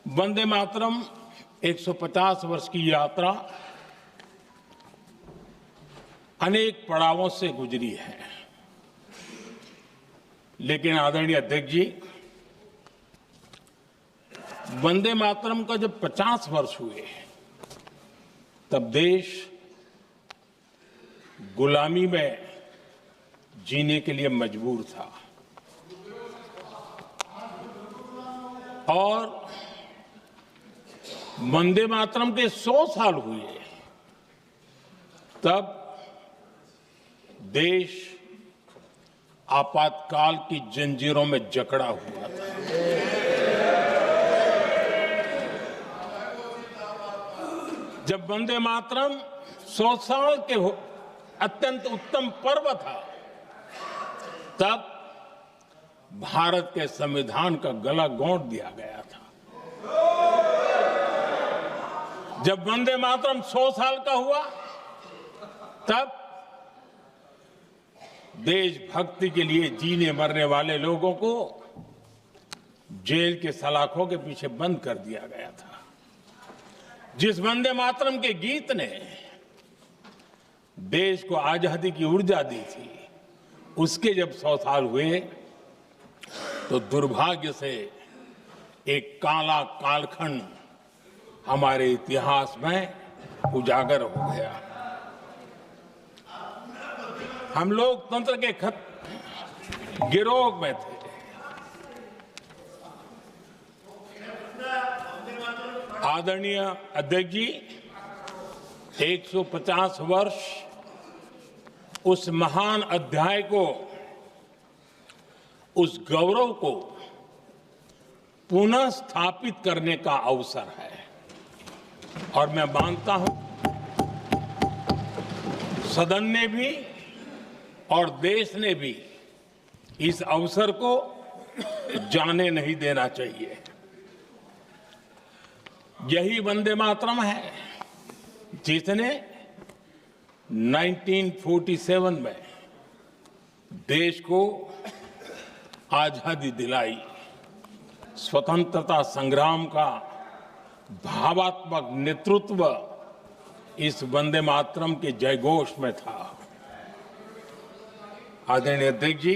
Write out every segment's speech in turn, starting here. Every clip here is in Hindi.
वंदे मातरम 150 वर्ष की यात्रा अनेक पड़ावों से गुजरी है, लेकिन आदरणीय अध्यक्ष जी, वंदे मातरम का जब 50 वर्ष हुए तब देश गुलामी में जीने के लिए मजबूर था और वंदे मातरम के 100 साल हुए तब देश आपातकाल की जंजीरों में जकड़ा हुआ था। जब वंदे मातरम 100 साल के अत्यंत उत्तम पर्व था, तब भारत के संविधान का गला घोंट दिया गया था। जब वंदे मातरम 100 साल का हुआ, तब देशभक्ति के लिए जीने मरने वाले लोगों को जेल के सलाखों के पीछे बंद कर दिया गया था। जिस वंदे मातरम के गीत ने देश को आजादी की ऊर्जा दी थी, उसके जब 100 साल हुए तो दुर्भाग्य से एक काला कालखंड हमारे इतिहास में उजागर हो गया। हम लोकतंत्र के गिरोह में थे। आदरणीय अध्यक्ष जी, 150 वर्ष उस महान अध्याय को, उस गौरव को पुनः स्थापित करने का अवसर है और मैं मानता हूं सदन ने भी और देश ने भी इस अवसर को जाने नहीं देना चाहिए। यही वंदे मातरम है जिसने 1947 में देश को आजादी दिलाई। स्वतंत्रता संग्राम का भावात्मक नेतृत्व इस वंदे मातरम के जयघोष में था। आदरणीय अध्यक्ष जी,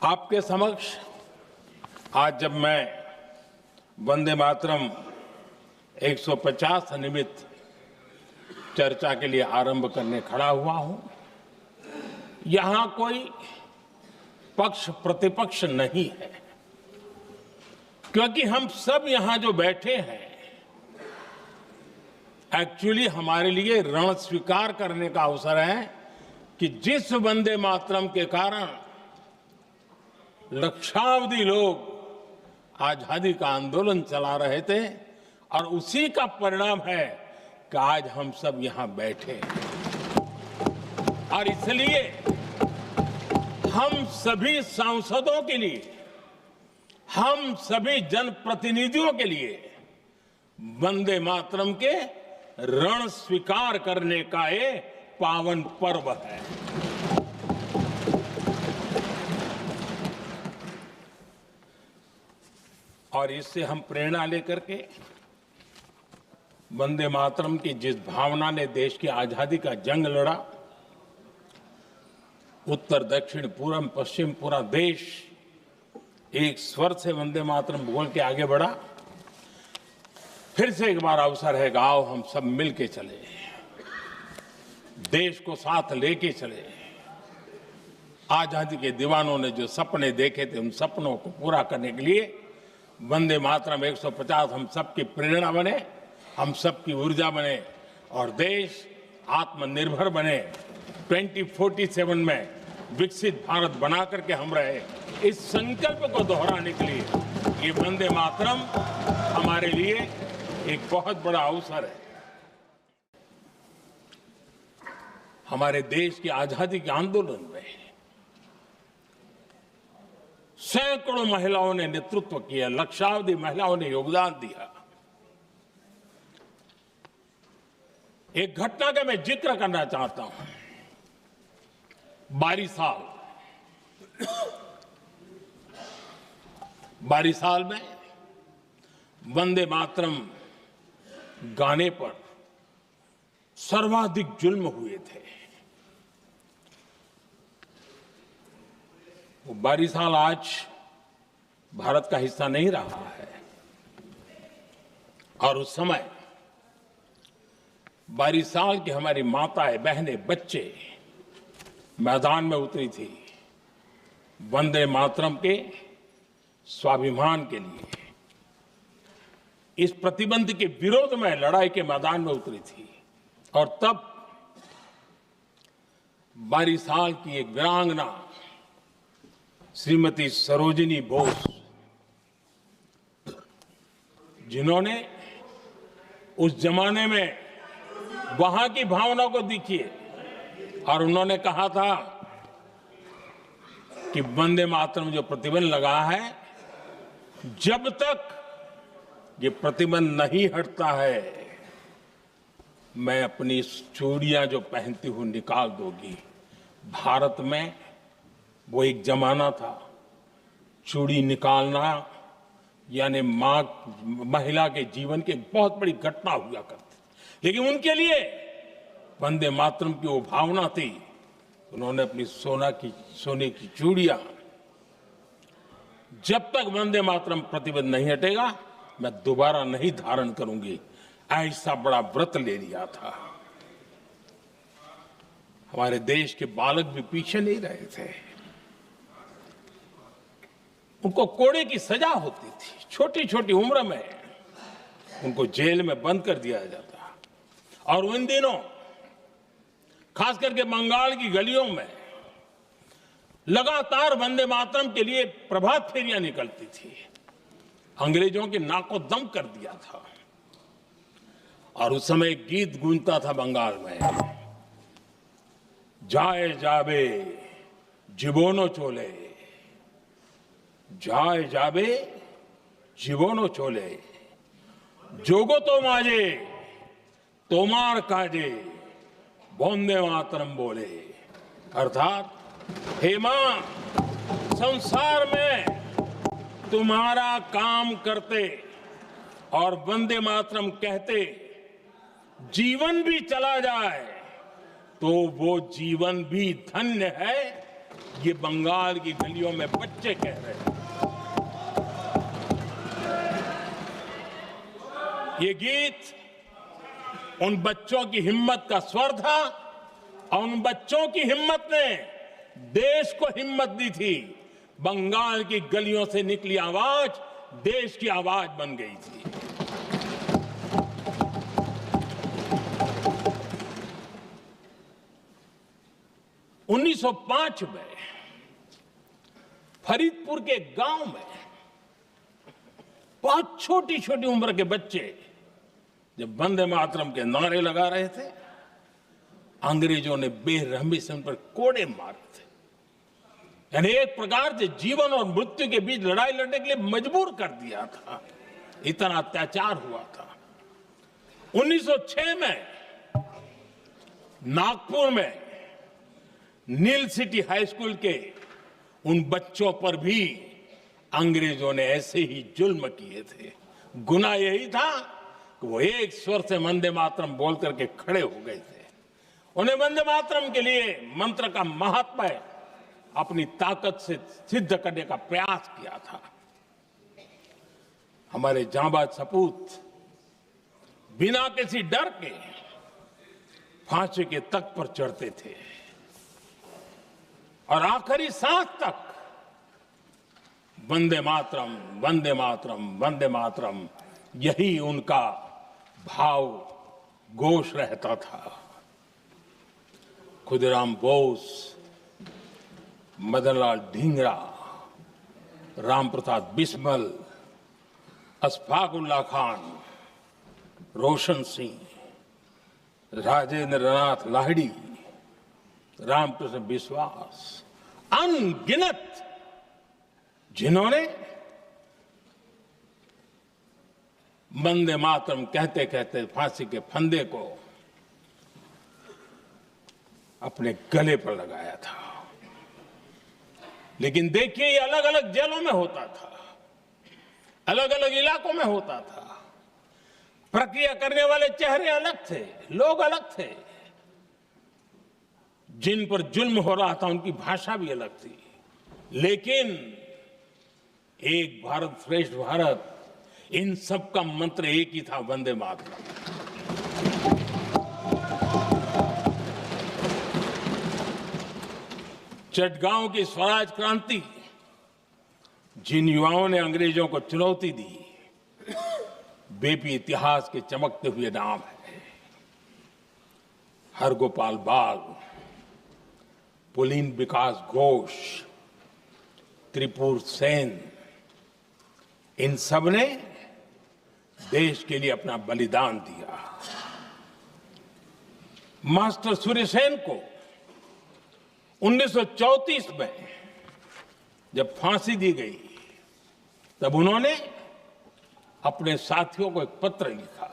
आपके समक्ष आज जब मैं वंदे मातरम 150 निमित्त चर्चा के लिए आरंभ करने खड़ा हुआ हूं, यहां कोई पक्ष प्रतिपक्ष नहीं है, क्योंकि हम सब यहां जो बैठे हैं एक्चुअली हमारे लिए रण स्वीकार करने का अवसर है कि जिस वंदे मातरम के कारण लक्षावधि लोग आजादी का आंदोलन चला रहे थे और उसी का परिणाम है कि आज हम सब यहां बैठे और इसलिए हम सभी सांसदों के लिए, हम सभी जनप्रतिनिधियों के लिए वंदे मातरम के रण स्वीकार करने का ये पावन पर्व है। और इससे हम प्रेरणा लेकर के वंदे मातरम की जिस भावना ने देश की आजादी का जंग लड़ा, उत्तर दक्षिण पूर्व पश्चिम पूरा देश एक स्वर से वंदे मातरम बोल के आगे बढ़ा। फिर से एक बार अवसर है, आओ हम सब मिल के चले, देश को साथ लेके चले। आजादी के दीवानों ने जो सपने देखे थे, उन सपनों को पूरा करने के लिए वंदे मातरम 150 हम सबकी प्रेरणा बने, हम सबकी ऊर्जा बने और देश आत्मनिर्भर बने। 2047 में विकसित भारत बना करके हम रहे, इस संकल्प को दोहराने के लिए ये वंदे मातरम हमारे लिए एक बहुत बड़ा अवसर है। हमारे देश की आजादी के आंदोलन में सैकड़ों महिलाओं ने नेतृत्व किया, लक्षावधि महिलाओं ने योगदान दिया। एक घटना का मैं जिक्र करना चाहता हूं। 22 साल 12 साल में वंदे मातरम गाने पर सर्वाधिक जुल्म हुए थे। वो 12 साल आज भारत का हिस्सा नहीं रहा है और उस समय 12 साल की हमारी माताएं, बहनें, बच्चे मैदान में उतरी थी वंदे मातरम के स्वाभिमान के लिए। इस प्रतिबंध के विरोध में लड़ाई के मैदान में उतरी थी और तब 12 साल की एक वीरांगना श्रीमती सरोजिनी बोस, जिन्होंने उस जमाने में वहां की भावना को देखिए और उन्होंने कहा था कि वंदे मातरम जो प्रतिबंध लगा है, जब तक ये प्रतिबंध नहीं हटता है मैं अपनी चूड़ियां जो पहनती हूं निकाल दूंगी। भारत में वो एक जमाना था, चूड़ी निकालना यानी महिला के जीवन की बहुत बड़ी घटना हुआ करती, लेकिन उनके लिए वंदे मातरम की वो भावना थी। उन्होंने अपनी सोने की चूड़ियां, जब तक वंदे मातरम प्रतिबंध नहीं हटेगा मैं दोबारा नहीं धारण करूंगी, ऐसा बड़ा व्रत ले लिया था। हमारे देश के बालक भी पीछे नहीं रहे थे। उनको कोड़े की सजा होती थी, छोटी छोटी उम्र में उनको जेल में बंद कर दिया जाता। और उन दिनों खास करके बंगाल की गलियों में लगातार वंदे मातरम के लिए प्रभात फेरियां निकलती थी। अंग्रेजों के नाको दम कर दिया था। और उस समय एक गीत गूंजता था बंगाल में, जाए जाबे जीवनो चोले, जाए जाबे जीवनो चोले, जोगो तो माजे तोमार काजे वंदे मातरम बोले। अर्थात हे मां, संसार में तुम्हारा काम करते और वंदे मातरम कहते जीवन भी चला जाए तो वो जीवन भी धन्य है। ये बंगाल की गलियों में बच्चे कह रहे हैं। ये गीत उन बच्चों की हिम्मत का स्वर था और उन बच्चों की हिम्मत ने देश को हिम्मत दी थी। बंगाल की गलियों से निकली आवाज देश की आवाज बन गई थी। उन्नीस 1905 में फरीदपुर के गांव में बहुत छोटी छोटी उम्र के बच्चे जब वंदे मातरम के नारे लगा रहे थे, अंग्रेजों ने बेरहमी से उन पर कोड़े मारे थे। यानी एक प्रकार से जीवन और मृत्यु के बीच लड़ाई लड़ने के लिए मजबूर कर दिया था। इतना अत्याचार हुआ था। 1906 में नागपुर में नील सिटी हाई स्कूल के उन बच्चों पर भी अंग्रेजों ने ऐसे ही जुल्म किए थे। गुनाह यही था कि वो एक स्वर से वंदे मातरम बोल करके खड़े हो गए थे। उन्हें वंदे मातरम के लिए मंत्र का महात्म्य अपनी ताकत से सिद्ध करने का प्रयास किया था। हमारे जांबाज सपूत बिना किसी डर के फांसी के तख्त पर चढ़ते थे और आखिरी सांस तक वंदे मातरम, वंदे मातरम, वंदे मातरम, यही उनका भाव घोष रहता था। खुदीराम बोस, मदनलाल ढींगरा, राम प्रसाद बिस्मल, अशफाक उल्लाह खान, रोशन सिंह, राजेंद्र नाथ लाहिड़ी, रामकृष्ण विश्वास, अनगिनत जिन्होंने वंदे मातरम कहते कहते फांसी के फंदे को अपने गले पर लगाया था। लेकिन देखिए, ये अलग अलग जेलों में होता था। अलग अलग इलाकों में होता था। प्रक्रिया करने वाले चेहरे अलग थे, लोग अलग थे। जिन पर जुल्म हो रहा था उनकी भाषा भी अलग थी, लेकिन एक भारत श्रेष्ठ भारत, इन सब का मंत्र एक ही था, वंदे मातरम। चटगांव की स्वराज क्रांति, जिन युवाओं ने अंग्रेजों को चुनौती दी, वे भी इतिहास के चमकते हुए नाम है। हरगोपाल बाग, पुलिन विकास घोष, त्रिपुर सेन, इन सब ने देश के लिए अपना बलिदान दिया। मास्टर सूर्यसेन को 1934 में जब फांसी दी गई, तब उन्होंने अपने साथियों को एक पत्र लिखा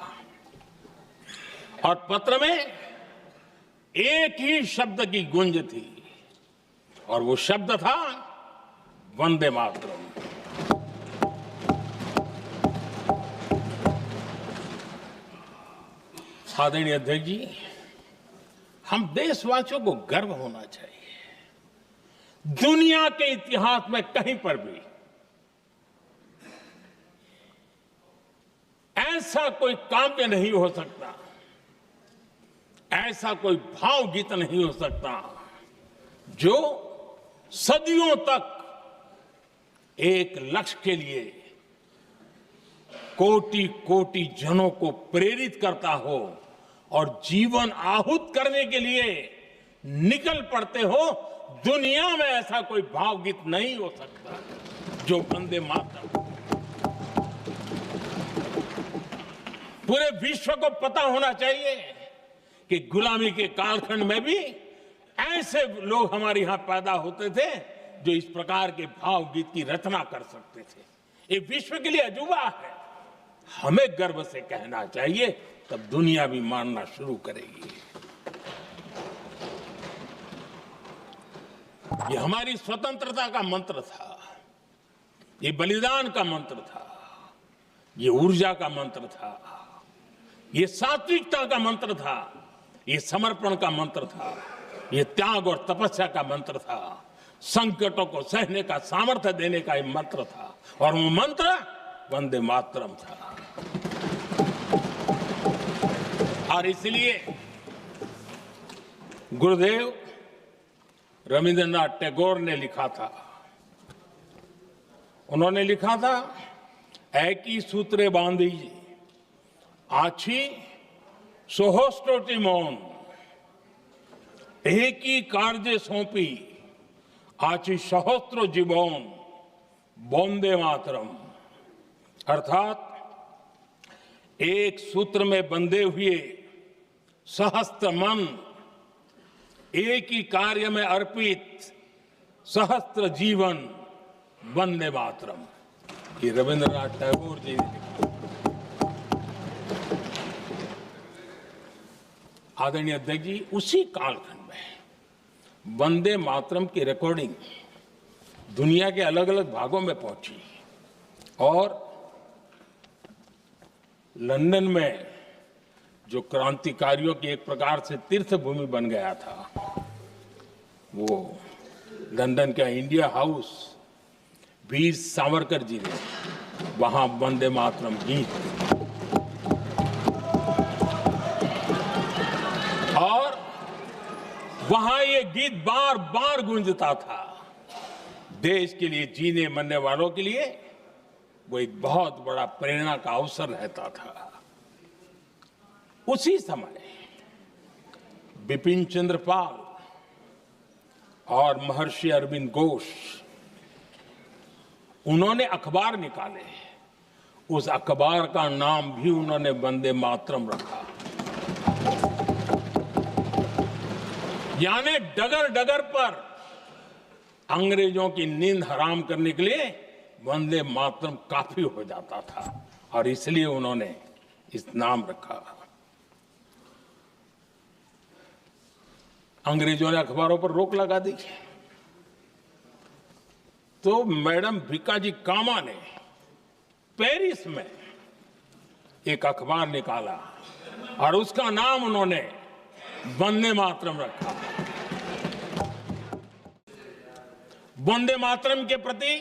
और पत्र में एक ही शब्द की गूंज थी और वो शब्द था वंदे मातरम। आदरणीय अध्यक्ष जी, हम देशवासियों को गर्व होना चाहिए। दुनिया के इतिहास में कहीं पर भी ऐसा कोई काव्य नहीं हो सकता, ऐसा कोई भावगीत नहीं हो सकता जो सदियों तक एक लक्ष्य के लिए कोटि कोटि जनों को प्रेरित करता हो और जीवन आहूत करने के लिए निकल पड़ते हो। दुनिया में ऐसा कोई भावगीत नहीं हो सकता जो वंदे मातरम। पूरे विश्व को पता होना चाहिए कि गुलामी के कालखंड में भी ऐसे लोग हमारे यहां पैदा होते थे जो इस प्रकार के भावगीत की रचना कर सकते थे। ये विश्व के लिए अजूबा है, हमें गर्व से कहना चाहिए, तब दुनिया भी मानना शुरू करेगी। ये हमारी स्वतंत्रता का मंत्र था, ये बलिदान का मंत्र था, ये ऊर्जा का मंत्र था, ये सात्विकता का मंत्र था, ये समर्पण का मंत्र था, ये त्याग और तपस्या का मंत्र था, संकटों को सहने का सामर्थ्य देने का ये मंत्र था, और वो मंत्र वंदे मातरम था। और इसलिए गुरुदेव रविंद्रनाथ टैगोर ने लिखा था, उन्होंने लिखा था, एकी सूत्रे बांधी आछी सोहोस्टोटी मौन, एक ही कार्य सौंपी आछी सहस्त्रो जीवन, वंदे मातरम। अर्थात एक सूत्र में बंधे हुए सहस्त्र मन, एक ही कार्य में अर्पित सहस्त्र जीवन, वंदे मातरम। ये रविंद्रनाथ टैगोर जी ने लिखा। आदरणीय अध्यक्ष जी, उसी कालखंड में वंदे मातरम की रिकॉर्डिंग दुनिया के अलग अलग भागों में पहुंची और लंदन में जो क्रांतिकारियों की एक प्रकार से तीर्थ भूमि बन गया था, वो लंदन का इंडिया हाउस, वीर सावरकर जी ने वहां वंदे मातरम गीत, और वहां ये गीत बार बार गूंजता था। देश के लिए जीने मरने वालों के लिए वो एक बहुत बड़ा प्रेरणा का अवसर रहता था। उसी समय बिपिन चंद्र पाल और महर्षि अरविंद घोष, उन्होंने अखबार निकाले, उस अखबार का नाम भी उन्होंने वंदे मातरम रखा। यानी डगर डगर पर अंग्रेजों की नींद हराम करने के लिए वंदे मातरम काफी हो जाता था, और इसलिए उन्होंने इस नाम रखा। अंग्रेजों ने अखबारों पर रोक लगा दी, तो मैडम भीकाजी कामा ने पेरिस में एक अखबार निकाला और उसका नाम उन्होंने वंदे मातरम रखा। वंदे मातरम के प्रति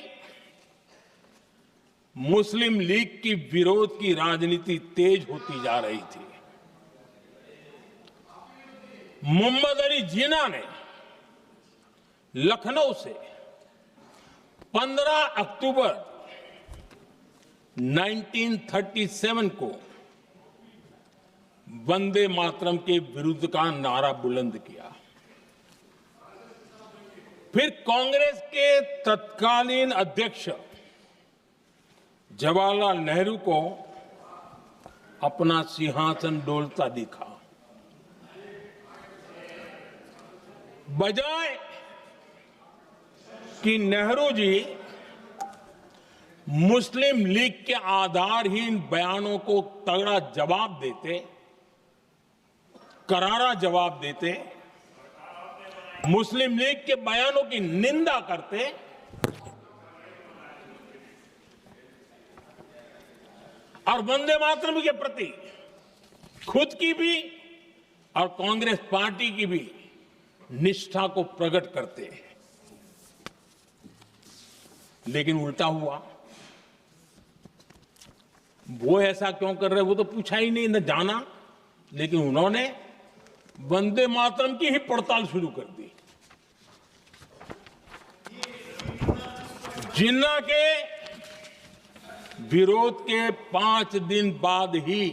मुस्लिम लीग की विरोध की राजनीति तेज होती जा रही थी। मोहम्मद अली जिन्ना ने लखनऊ से 15 अक्टूबर 1937 को वंदे मातरम के विरुद्ध का नारा बुलंद किया। फिर कांग्रेस के तत्कालीन अध्यक्ष जवाहरलाल नेहरू को अपना सिंहासन डोलता दिखा। बजाय कि नेहरू जी मुस्लिम लीग के आधारहीन बयानों को तगड़ा जवाब देते, करारा जवाब देते, मुस्लिम लीग के बयानों की निंदा करते, और वंदे मातरम के प्रति खुद की भी और कांग्रेस पार्टी की भी निष्ठा को प्रकट करते हैं। लेकिन उल्टा हुआ। वो ऐसा क्यों कर रहे, वो तो पूछा ही नहीं, न जाना। लेकिन उन्होंने वंदे मातरम की ही पड़ताल शुरू कर दी। जिन्ना के विरोध के 5 दिन बाद ही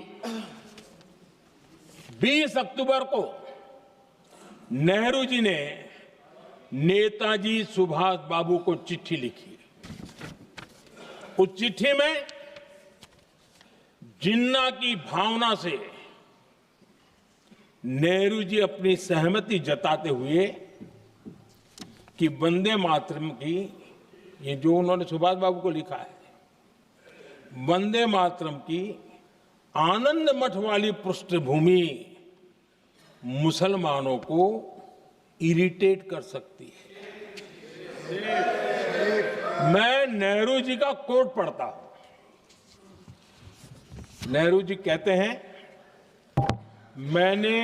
20 अक्टूबर को नेहरू जी ने नेताजी सुभाष बाबू को चिट्ठी लिखी। उस चिट्ठी में जिन्ना की भावना से नेहरू जी अपनी सहमति जताते हुए कि वंदे मातरम की, ये जो उन्होंने सुभाष बाबू को लिखा है, वंदे मातरम की आनंद मठ वाली पृष्ठभूमि मुसलमानों को इरिटेट कर सकती है। मैं नेहरू जी का कोट पढ़ता हूं। नेहरू जी कहते हैं, मैंने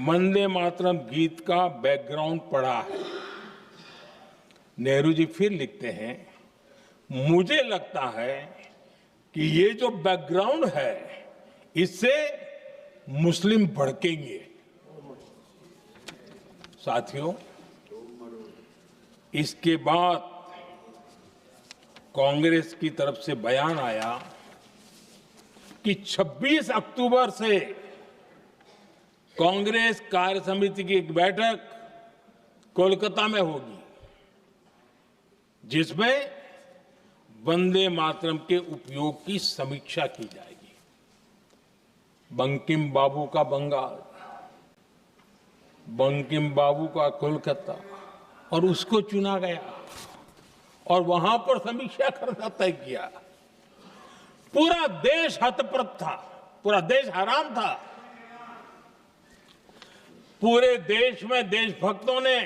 वंदे मातरम गीत का बैकग्राउंड पढ़ा है। नेहरू जी फिर लिखते हैं, मुझे लगता है कि ये जो बैकग्राउंड है इससे मुस्लिम भड़केंगे। साथियों, इसके बाद कांग्रेस की तरफ से बयान आया कि 26 अक्टूबर से कांग्रेस कार्य समिति की एक बैठक कोलकाता में होगी, जिसमें वंदे मातरम के उपयोग की समीक्षा की जाएगी। बंकिम बाबू का बंगाल, बंकिम बाबू का कोलकाता, और उसको चुना गया और वहां पर समीक्षा करना तय किया। पूरा देश हतप्रभ था, पूरा देश हैरान था। पूरे देश में देशभक्तों ने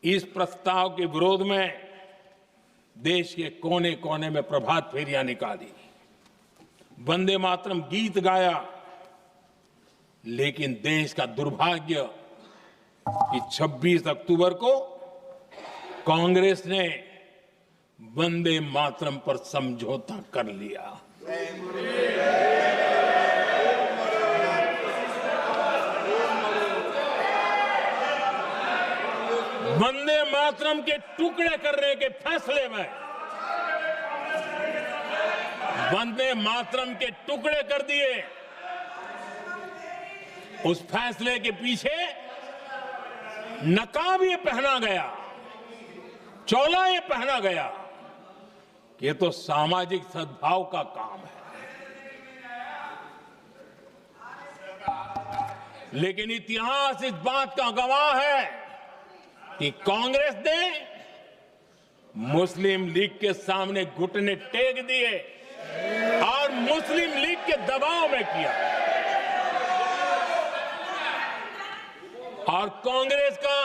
इस प्रस्ताव के विरोध में देश के कोने कोने में प्रभात फेरियां निकाली, वंदे मातरम गीत गाया। लेकिन देश का दुर्भाग्य कि 26 अक्टूबर को कांग्रेस ने वंदे मातरम पर समझौता कर लिया। वंदे मातरम के टुकड़े करने के फैसले में, वंदे मातरम के टुकड़े कर दिए। उस फैसले के पीछे नकाब ये पहना गया, चोला ये पहना गया कि ये तो सामाजिक सद्भाव का काम है। लेकिन इतिहास इस बात का गवाह है कि कांग्रेस ने मुस्लिम लीग के सामने घुटने टेक दिए और मुस्लिम लीग के दबाव में किया। और कांग्रेस का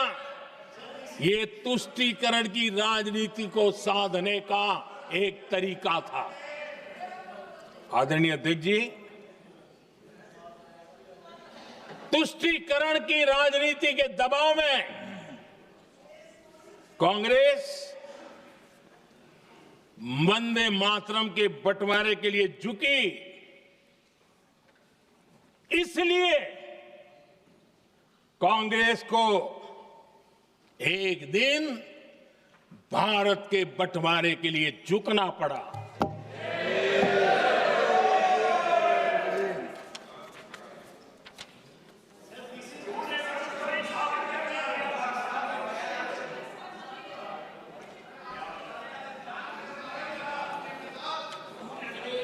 ये तुष्टीकरण की राजनीति को साधने का एक तरीका था। आदरणीय अध्यक्ष जी, तुष्टीकरण की राजनीति के दबाव में कांग्रेस वंदे मातरम के बंटवारे के लिए झुकी। इसलिए कांग्रेस को एक दिन भारत के बंटवारे के लिए झुकना पड़ा।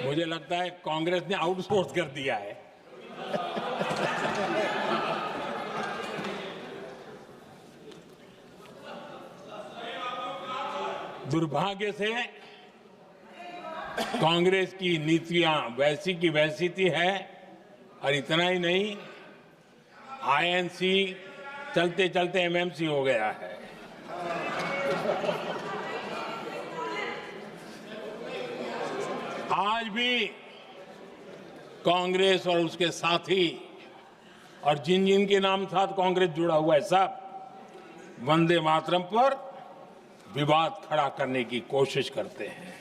मुझे लगता है कांग्रेस ने आउटसोर्स कर दिया है। दुर्भाग्य से कांग्रेस की नीतियां वैसी की वैसी थी है, और इतना ही नहीं, आईएनसी चलते चलते एमएमसी हो गया है। आज भी कांग्रेस और उसके साथी और जिन जिन के नाम साथ कांग्रेस जुड़ा हुआ है, सब वंदे मातरम पर विवाद खड़ा करने की कोशिश करते हैं।